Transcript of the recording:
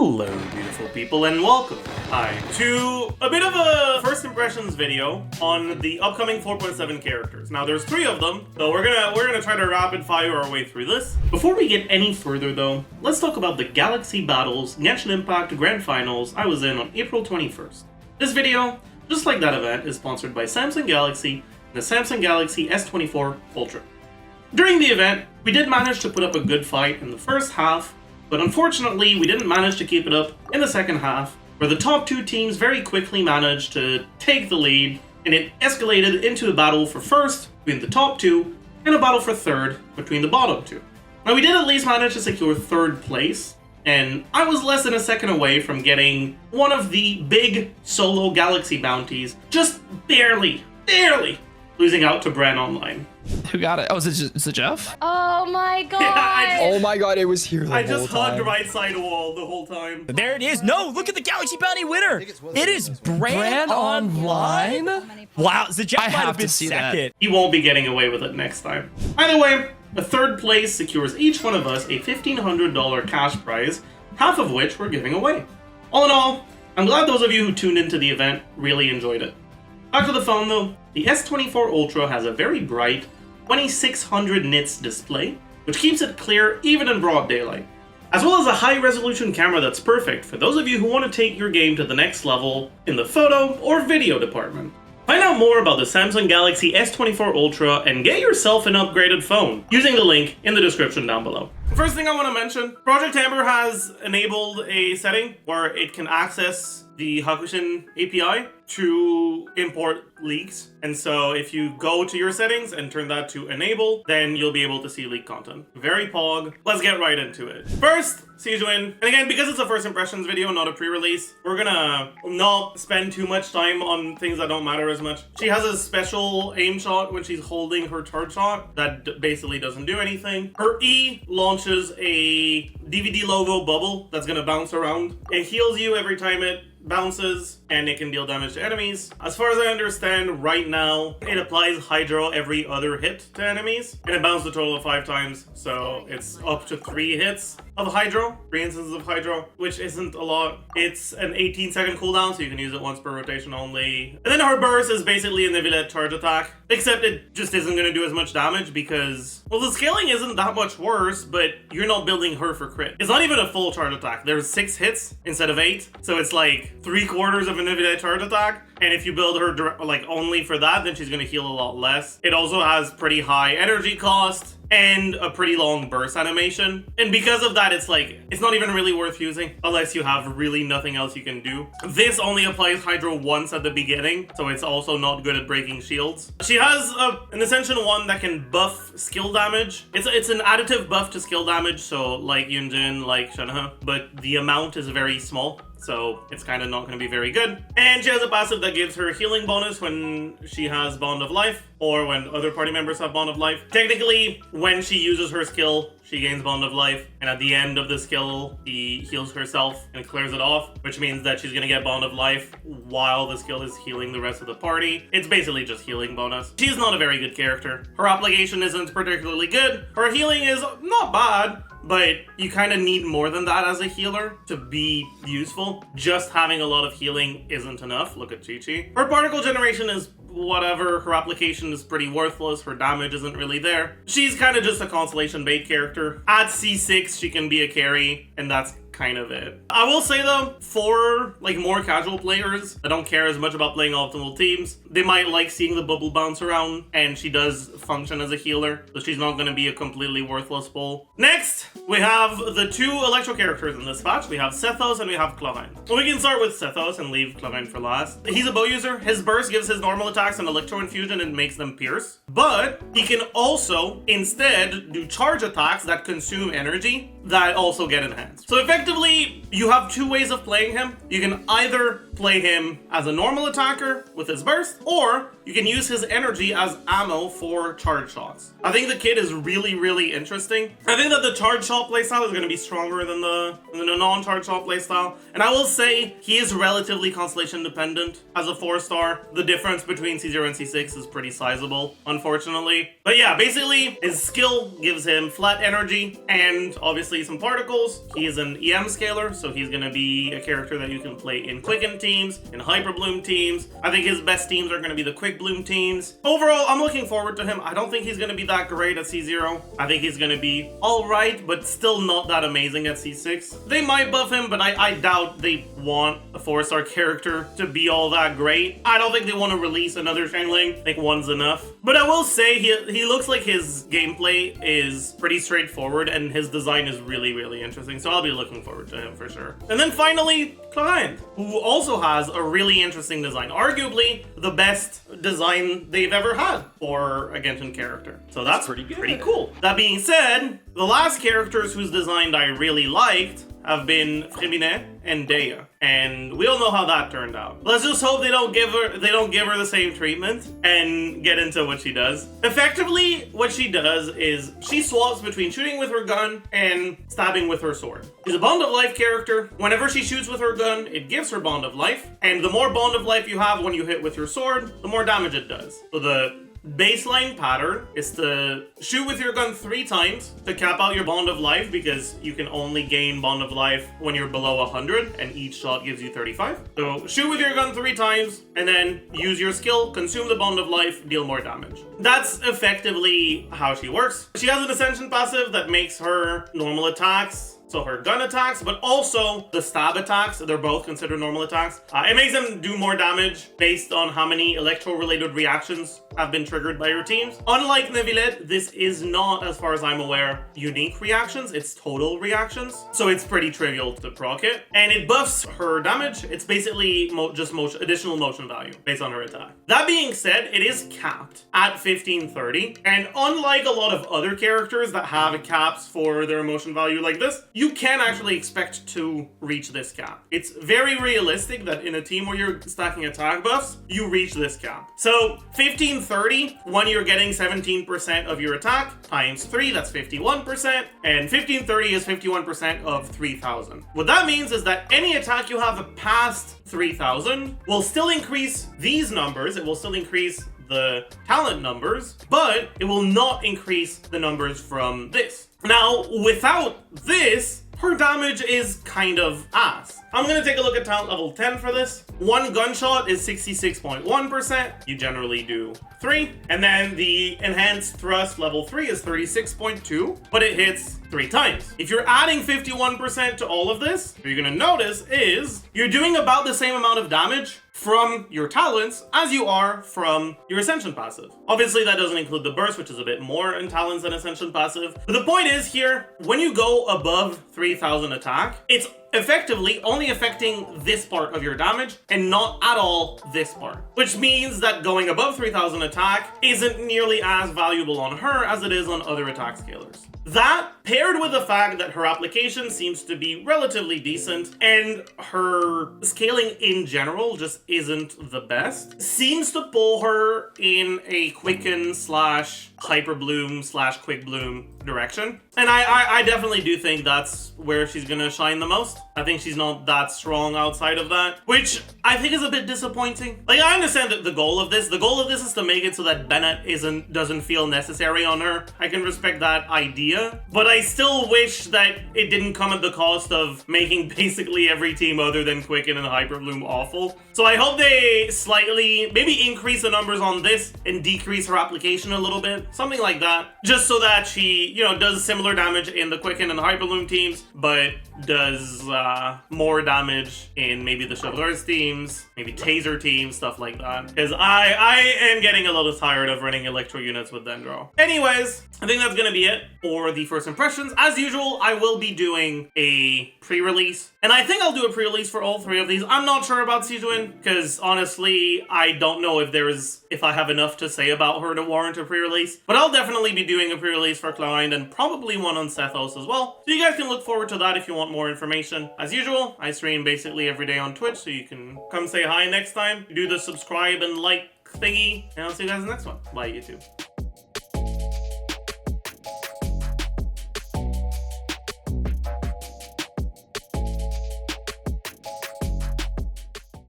Hello, beautiful people, and welcome to a bit of a first impressions video on the upcoming 4.7 characters. Now, there's 3 of them, so we're gonna try to rapid fire our way through this. Before we get any further, though, let's talk about the Galaxy Battles Genshin Impact Grand Finals I was in on April 21st. This video, just like that event, is sponsored by Samsung Galaxy and the Samsung Galaxy S24 Ultra. During the event, we did manage to put up a good fight in the first half, but unfortunately, we didn't manage to keep it up in the second half, where the top 2 teams very quickly managed to take the lead, and it escalated into a battle for first between the top 2, and a battle for third between the bottom 2. Now, we did at least manage to secure 3rd place, and I was less than a second away from getting one of the big solo Galaxy bounties, just barely losing out to Bren Online. Who got it? Oh, is it Jeff? Oh my god! Yeah, Oh my god, it was here the whole time. I just hugged right side wall the whole time. There it is. No, look at the Galaxy Bounty winner. It is Brand Online. Wow, Zajek might have been second. He won't be getting away with it next time. Either way, a 3rd place secures each one of us a $1,500 cash prize, half of which we're giving away. All in all, I'm glad those of you who tuned into the event really enjoyed it. Back to the phone though, the S24 Ultra has a very bright 2600 nits display, which keeps it clear even in broad daylight, as well as a high-resolution camera that's perfect for those of you who want to take your game to the next level in the photo or video department. Find out more about the Samsung Galaxy S24 Ultra and get yourself an upgraded phone using the link in the description down below. First thing I want to mention, Project Amber has enabled a setting where it can access the Hakushin API to import leaks. And so if you go to your settings and turn that to enable, then you'll be able to see leak content. Very pog. Let's get right into it. First, Sigewinne. And again, because it's a first impressions video, not a pre-release, we're gonna not spend too much time on things that don't matter as much. She has a special aim shot when she's holding her charge shot that basically doesn't do anything. Her E launches a DVD logo bubble that's gonna bounce around. It heals you every time it bounces, and it can deal damage to enemies. As far as I understand, right now, it applies Hydro every other hit to enemies, and it bounces a total of 5 times, so it's up to 3 hits of Hydro, 3 instances of Hydro, which isn't a lot. It's an 18-second cooldown, so you can use it once per rotation only. And then her burst is basically an Evilette charge attack, except it just isn't going to do as much damage because, well, the scaling isn't that much worse, but you're not building her for crit. It's not even a full charge attack. There's 6 hits instead of 8, so it's like 3/4 of an Evilette charge attack. And if you build her like only for that, then she's going to heal a lot less. It also has pretty high energy cost and a pretty long burst animation. And because of that, it's like, it's not even really worth using unless you have really nothing else you can do. This only applies Hydro once at the beginning, so it's also not good at breaking shields. She has an Ascension 1 that can buff skill damage. It's an additive buff to skill damage, so like Yunjin, like Shenhe, but the amount is very small, so it's kind of not going to be very good. And she has a passive that gives her healing bonus when she has Bond of Life, or when other party members have Bond of Life. Technically, when she uses her skill, she gains Bond of Life, and at the end of the skill, she heals herself and clears it off, which means that she's gonna get Bond of Life while the skill is healing the rest of the party. It's basically just healing bonus. She's not a very good character. Her application isn't particularly good. Her healing is not bad, but you kind of need more than that as a healer to be useful. Just having a lot of healing isn't enough. Look at Chi-Chi. Her particle generation is whatever. Her application is pretty worthless. Her damage isn't really there. She's kind of just a constellation bait character. At C6, she can be a carry, and that's kind of it. I will say though, for like more casual players that don't care as much about playing optimal teams, they might like seeing the bubble bounce around, and she does function as a healer, so she's not going to be a completely worthless pull. Next, we have the 2 electro characters in this batch. We have Sethos and we have Clorinde. Well, we can start with Sethos and leave Clorinde for last. He's a bow user. His burst gives his normal attacks an electro infusion and makes them pierce, but he can also instead do charge attacks that consume energy that also get enhanced. So effectively, you have 2 ways of playing him. You can either play him as a normal attacker with his burst, or you can use his energy as ammo for charge shots. I think the kid is really interesting. I think that the charge shot playstyle is going to be stronger than the non-charge shot playstyle. And I will say he is relatively constellation dependent as a 4-star. The difference between C0 and C6 is pretty sizable, unfortunately. But yeah, basically his skill gives him flat energy and obviously some particles. He is an EM scaler, so he's going to be a character that you can play in Quicken teams, in Hyper Bloom teams. I think his best teams are going to be the Quick Bloom teams. Overall, I'm looking forward to him. I don't think he's going to be that great at C0. I think he's going to be alright, but still not that amazing at C6. They might buff him, but I doubt they want a 4-star character to be all that great. I don't think they want to release another Xiangling. I think one's enough. But I will say, he looks like his gameplay is pretty straightforward, and his design is really, really interesting, so I'll be looking forward to him for sure. And then finally, Clorinde, who also has a really interesting design. Arguably, the best design they've ever had for a Genshin character. So that's pretty good. Pretty cool. That being said, the last characters whose design I really liked have been Sigewinne and Dea, and we all know how that turned out. Let's just hope they don't give her the same treatment and get into what she does. Effectively, what she does is she swaps between shooting with her gun and stabbing with her sword. She's a Bond of Life character. Whenever she shoots with her gun, it gives her Bond of Life, and the more Bond of Life you have when you hit with your sword, the more damage it does. So the baseline pattern is to shoot with your gun 3 times to cap out your Bond of Life, because you can only gain Bond of Life when you're below 100 and each shot gives you 35. So shoot with your gun 3 times and then use your skill, consume the Bond of Life, deal more damage. That's effectively how she works. She has an Ascension passive that makes her normal attacks, so her gun attacks, but also the stab attacks, they're both considered normal attacks. It makes them do more damage based on how many electro-related reactions have been triggered by your teams. Unlike Neuvillette, this is not, as far as I'm aware, unique reactions, it's total reactions. So it's pretty trivial to proc it. And it buffs her damage. It's basically just additional motion value based on her attack. That being said, it is capped at 1530. And unlike a lot of other characters that have caps for their motion value like this, you can actually expect to reach this cap. It's very realistic that in a team where you're stacking attack buffs, you reach this cap. So 1530, when you're getting 17% of your attack, times 3, that's 51%, and 1530 is 51% of 3000. What that means is that any attack you have past 3000 will still increase these numbers, it will still increase the talent numbers, but it will not increase the numbers from this. Now, without this, her damage is kind of ass. I'm gonna take a look at talent level 10 for this. One gunshot is 66.1%. You generally do 3. And then the enhanced thrust level 3 is 36.2, but it hits 3 times. If you're adding 51% to all of this, what you're gonna notice is you're doing about the same amount of damage from your talents as you are from your Ascension passive. Obviously, that doesn't include the burst, which is a bit more in talents than Ascension passive. But the point is here, when you go above 3000 attack, it's effectively only affecting this part of your damage and not at all this part. Which means that going above 3000 attack isn't nearly as valuable on her as it is on other attack scalers. That, paired with the fact that her application seems to be relatively decent and her scaling in general just isn't the best, seems to pull her in a Quicken / Hyper Bloom / Quick Bloom direction. And I definitely do think that's where she's gonna shine the most. I think she's not that strong outside of that, which I think is a bit disappointing. Like, I understand that the goal of this is to make it so that Bennett doesn't feel necessary on her. I can respect that idea, but I still wish that it didn't come at the cost of making basically every team other than Quicken and Hyper Bloom awful. So I hope they slightly, maybe increase the numbers on this and decrease her application a little bit, something like that, just so that she, you know, does similar damage in the Quicken and the Hyper Bloom teams, but does more damage in maybe the Chevreuse teams, maybe Taser teams, stuff like that. Because I am getting a little tired of running Electro units with Dendro. Anyways, I think that's gonna be it for the first impressions. As usual, I will be doing a pre-release, and I think I'll do a pre-release for all 3 of these. I'm not sure about Sigewinne, because honestly, I don't know if I have enough to say about her to warrant a pre-release, but I'll definitely be doing a pre-release for Clorinde and probably one on Sethos as well. So you guys can look forward to that if you want more information. As usual, I stream basically every day on Twitch, so you can come say hi next time. Do the subscribe and like thingy, and I'll see you guys in the next one. Bye, YouTube.